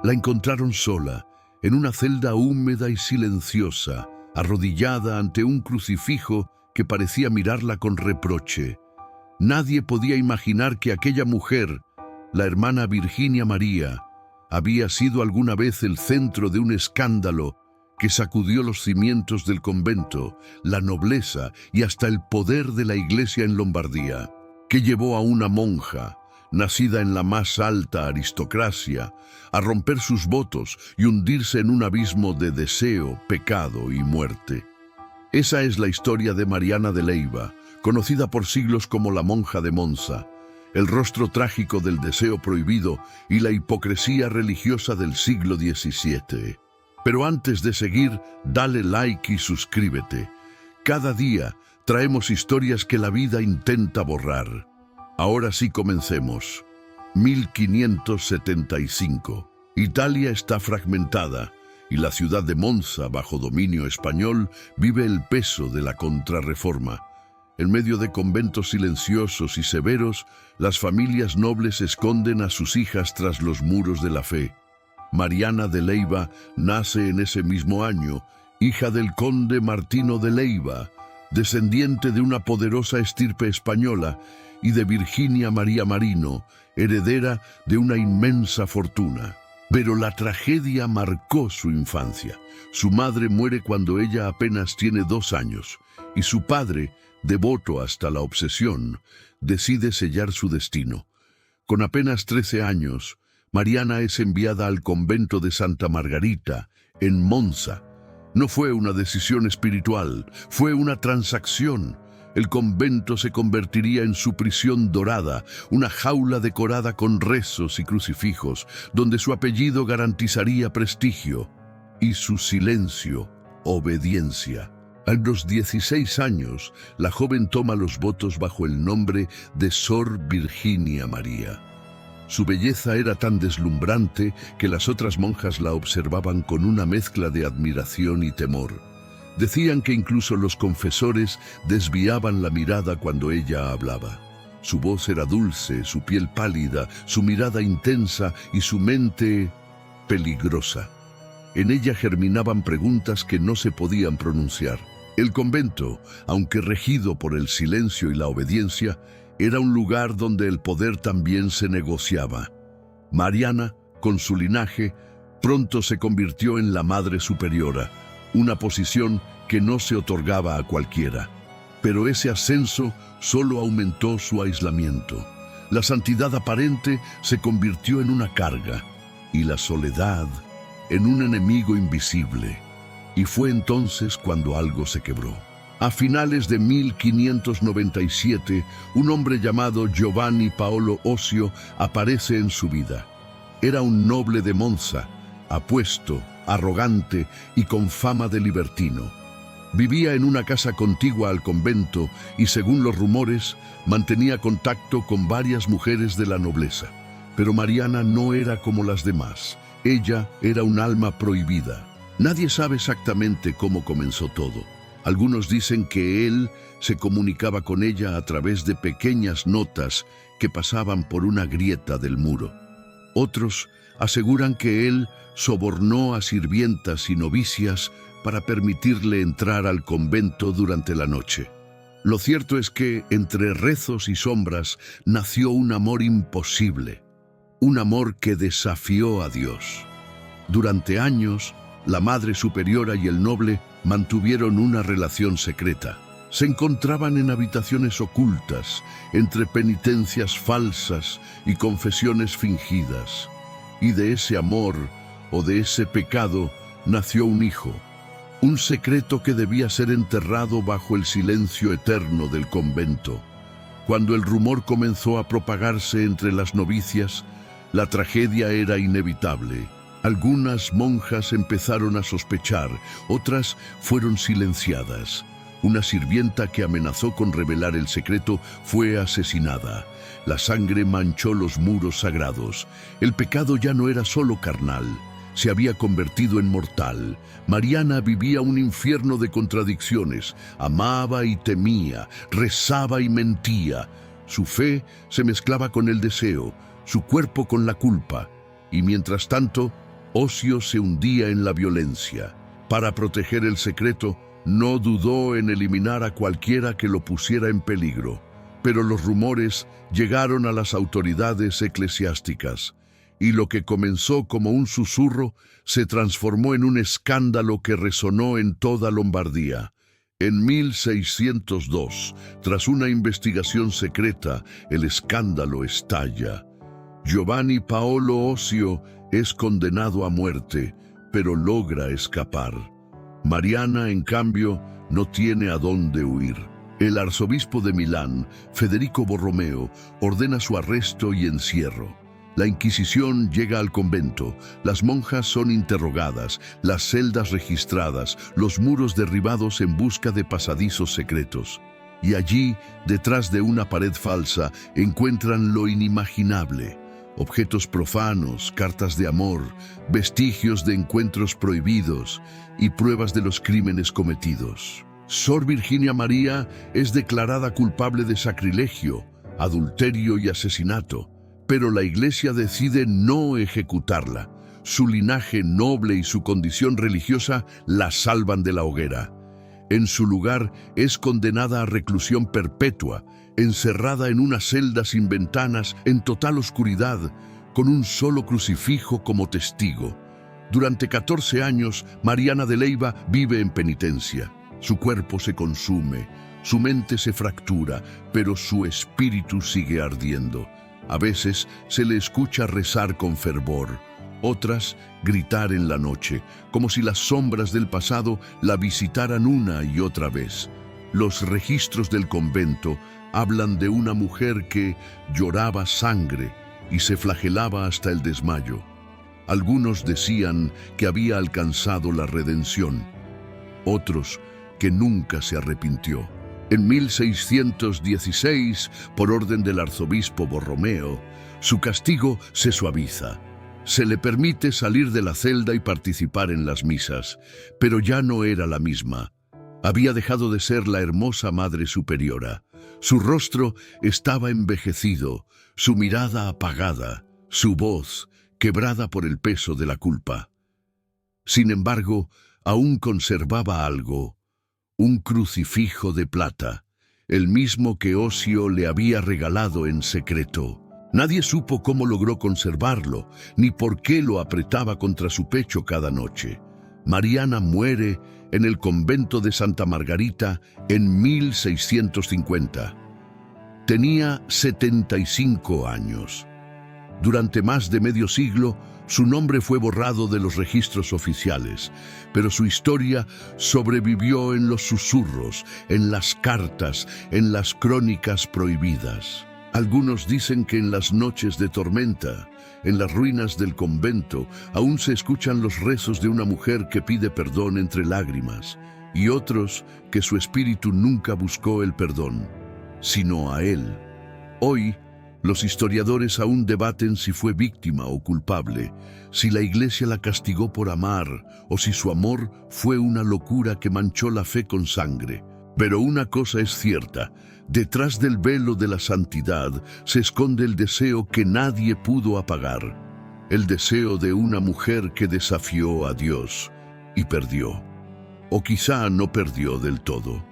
La encontraron sola, en una celda húmeda y silenciosa, arrodillada ante un crucifijo que parecía mirarla con reproche. Nadie podía imaginar que aquella mujer, la hermana Virginia María, había sido alguna vez el centro de un escándalo que sacudió los cimientos del convento, la nobleza y hasta el poder de la Iglesia en Lombardía, que llevó a una monja, nacida en la más alta aristocracia, a romper sus votos y hundirse en un abismo de deseo, pecado y muerte. Esa es la historia de Mariana de Leyva, conocida por siglos como la monja de Monza, el rostro trágico del deseo prohibido y la hipocresía religiosa del siglo XVII. Pero antes de seguir, dale like y suscríbete. Cada día traemos historias que la vida intenta borrar. Ahora sí comencemos. 1575. Italia está fragmentada y la ciudad de Monza, bajo dominio español, vive el peso de la Contrarreforma. En medio de conventos silenciosos y severos, las familias nobles esconden a sus hijas tras los muros de la fe. Mariana de Leyva nace en ese mismo año, hija del conde Martino de Leyva, descendiente de una poderosa estirpe española, y de Virginia María Marino, heredera de una inmensa fortuna. Pero la tragedia marcó su infancia. Su madre muere cuando ella apenas tiene 2 años, y su padre, devoto hasta la obsesión, decide sellar su destino. Con apenas 13 años, Mariana es enviada al convento de Santa Margarita, en Monza. No fue una decisión espiritual, fue una transacción. El convento se convertiría en su prisión dorada, una jaula decorada con rezos y crucifijos, donde su apellido garantizaría prestigio y su silencio, obediencia. A los 16 años, la joven toma los votos bajo el nombre de Sor Virginia María. Su belleza era tan deslumbrante que las otras monjas la observaban con una mezcla de admiración y temor. Decían que incluso los confesores desviaban la mirada cuando ella hablaba. Su voz era dulce, su piel pálida, su mirada intensa y su mente peligrosa. En ella germinaban preguntas que no se podían pronunciar. El convento, aunque regido por el silencio y la obediencia, era un lugar donde el poder también se negociaba. Mariana, con su linaje, pronto se convirtió en la Madre Superiora, una posición que no se otorgaba a cualquiera. Pero ese ascenso solo aumentó su aislamiento. La santidad aparente se convirtió en una carga, y la soledad en un enemigo invisible. Y fue entonces cuando algo se quebró. A finales de 1597, un hombre llamado Giovanni Paolo Osio aparece en su vida. Era un noble de Monza, apuesto, arrogante y con fama de libertino. Vivía en una casa contigua al convento y, según los rumores, mantenía contacto con varias mujeres de la nobleza. Pero Mariana no era como las demás. Ella era un alma prohibida. Nadie sabe exactamente cómo comenzó todo. Algunos dicen que él se comunicaba con ella a través de pequeñas notas que pasaban por una grieta del muro. Otros aseguran que él sobornó a sirvientas y novicias para permitirle entrar al convento durante la noche. Lo cierto es que, entre rezos y sombras, nació un amor imposible, un amor que desafió a Dios. Durante años, la Madre Superiora y el noble mantuvieron una relación secreta. Se encontraban en habitaciones ocultas, entre penitencias falsas y confesiones fingidas. Y de ese amor, o de ese pecado, nació un hijo. Un secreto que debía ser enterrado bajo el silencio eterno del convento. Cuando el rumor comenzó a propagarse entre las novicias, la tragedia era inevitable. Algunas monjas empezaron a sospechar, otras fueron silenciadas. Una sirvienta que amenazó con revelar el secreto fue asesinada. La sangre manchó los muros sagrados. El pecado ya no era solo carnal, se había convertido en mortal. Mariana vivía un infierno de contradicciones. Amaba y temía, rezaba y mentía. Su fe se mezclaba con el deseo, su cuerpo con la culpa. Y mientras tanto, Ocio se hundía en la violencia. Para proteger el secreto, no dudó en eliminar a cualquiera que lo pusiera en peligro. Pero los rumores llegaron a las autoridades eclesiásticas, y lo que comenzó como un susurro se transformó en un escándalo que resonó en toda Lombardía. En 1602, tras una investigación secreta, el escándalo estalla. Giovanni Paolo Ocio es condenado a muerte, pero logra escapar. Mariana, en cambio, no tiene a dónde huir. El arzobispo de Milán, Federico Borromeo, ordena su arresto y encierro. La Inquisición llega al convento, las monjas son interrogadas, las celdas registradas, los muros derribados en busca de pasadizos secretos. Y allí, detrás de una pared falsa, encuentran lo inimaginable. Objetos profanos, cartas de amor, vestigios de encuentros prohibidos y pruebas de los crímenes cometidos. Sor Virginia María es declarada culpable de sacrilegio, adulterio y asesinato, pero la Iglesia decide no ejecutarla. Su linaje noble y su condición religiosa la salvan de la hoguera. En su lugar es condenada a reclusión perpetua, encerrada en una celda sin ventanas, en total oscuridad, con un solo crucifijo como testigo. Durante 14 años, Mariana de Leyva vive en penitencia. Su cuerpo se consume, su mente se fractura, pero su espíritu sigue ardiendo. A veces se le escucha rezar con fervor, otras gritar en la noche, como si las sombras del pasado la visitaran una y otra vez. Los registros del convento hablan de una mujer que lloraba sangre y se flagelaba hasta el desmayo. Algunos decían que había alcanzado la redención, otros que nunca se arrepintió. En 1616, por orden del arzobispo Borromeo, su castigo se suaviza. Se le permite salir de la celda y participar en las misas, pero ya no era la misma. Había dejado de ser la hermosa Madre Superiora. Su rostro estaba envejecido, su mirada apagada, su voz quebrada por el peso de la culpa. Sin embargo, aún conservaba algo. Un crucifijo de plata, el mismo que Ocio le había regalado en secreto. Nadie supo cómo logró conservarlo, ni por qué lo apretaba contra su pecho cada noche. Mariana muere en el convento de Santa Margarita en 1650. Tenía 75 años. Durante más de medio siglo, su nombre fue borrado de los registros oficiales, pero su historia sobrevivió en los susurros, en las cartas, en las crónicas prohibidas. Algunos dicen que en las noches de tormenta, en las ruinas del convento, aún se escuchan los rezos de una mujer que pide perdón entre lágrimas, y otros que su espíritu nunca buscó el perdón, sino a él. Hoy, los historiadores aún debaten si fue víctima o culpable, si la Iglesia la castigó por amar o si su amor fue una locura que manchó la fe con sangre. Pero una cosa es cierta, detrás del velo de la santidad se esconde el deseo que nadie pudo apagar, el deseo de una mujer que desafió a Dios y perdió. O quizá no perdió del todo.